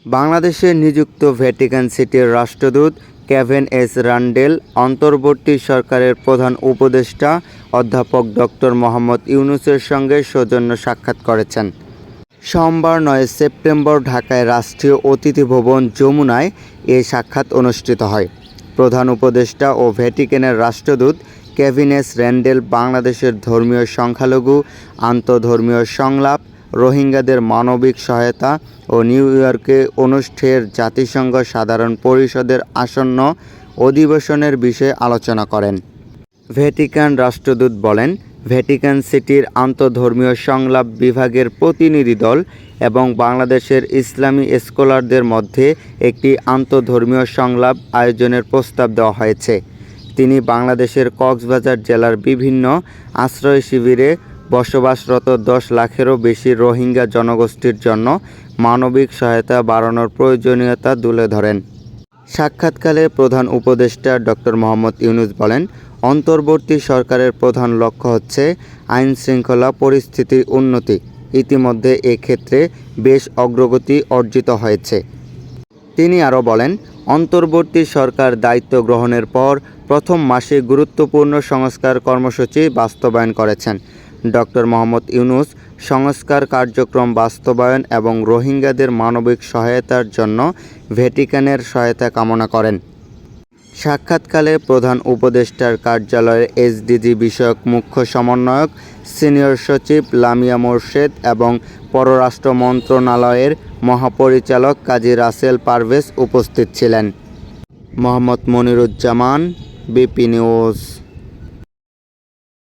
বাংলাদেশে নিযুক্ত ভ্যাটিকান সিটির রাষ্ট্রদূত কেভিন এস রান্ডেল অন্তর্বর্তী সরকারের প্রধান উপদেষ্টা অধ্যাপক ডক্টর মোহাম্মদ ইউনূসের সঙ্গে সৌজন্য সাক্ষাৎ করেছেন। সোমবার ৯ সেপ্টেম্বর ঢাকায় রাষ্ট্রীয় অতিথি ভবন যমুনায় এ সাক্ষাৎ অনুষ্ঠিত হয়। প্রধান উপদেষ্টা ও ভ্যাটিকানের রাষ্ট্রদূত কেভিন এস রান্ডেল বাংলাদেশের ধর্মীয় সংখ্যালঘু, আন্তঃধর্মীয় সংলাপ, রোহিঙ্গাদের মানবিক সহায়তা ও নিউ ইয়র্কে অনুষ্ঠেয় জাতিসংঘ সাধারণ পরিষদের আসন্ন অধিবেশনের বিষয়ে আলোচনা করেন। ভ্যাটিকান রাষ্ট্রদূত বলেন, ভ্যাটিকান সিটির আন্তঃধর্মীয় সংলাপ বিভাগের প্রতিনিধি দল এবং বাংলাদেশের ইসলামী স্কলারদের মধ্যে একটি আন্তঃধর্মীয় সংলাপ আয়োজনের প্রস্তাব দেওয়া হয়েছে। তিনি বাংলাদেশের কক্সবাজার জেলার বিভিন্ন আশ্রয় শিবিরে বসবাসরত ১০ লাখেরও বেশি রোহিঙ্গা জনগোষ্ঠীর জন্য মানবিক সহায়তা বাড়ানোর প্রয়োজনীয়তা তুলে ধরেন। সাক্ষাৎকালে প্রধান উপদেষ্টা ডক্টর মোহাম্মদ ইউনূস বলেন, অন্তর্বর্তী সরকারের প্রধান লক্ষ্য হচ্ছে আইনশৃঙ্খলা পরিস্থিতির উন্নতি। ইতিমধ্যে এক্ষেত্রে বেশ অগ্রগতি অর্জিত হয়েছে। তিনি আরও বলেন, অন্তর্বর্তী সরকার দায়িত্ব গ্রহণের পর প্রথম মাসে গুরুত্বপূর্ণ সংস্কার কর্মসূচি বাস্তবায়ন করেছেন। ডক্টর মোহাম্মদ ইউনূস সংস্কার কার্যক্রম বাস্তবায়ন এবং রোহিঙ্গাদের মানবিক সহায়তার জন্য ভ্যাটিকানের সহায়তা কামনা করেন। সাক্ষাৎকালে প্রধান উপদেষ্টার কার্যালয়ের এসডিজি বিষয়ক মুখ্য সমন্বয়ক সিনিয়র সচিব লামিয়া মোরশেদ এবং পররাষ্ট্র মন্ত্রণালয়ের মহাপরিচালক কাজী রাসেল পারভেজ উপস্থিত ছিলেন। Mohammad Moniruzzaman, BP news.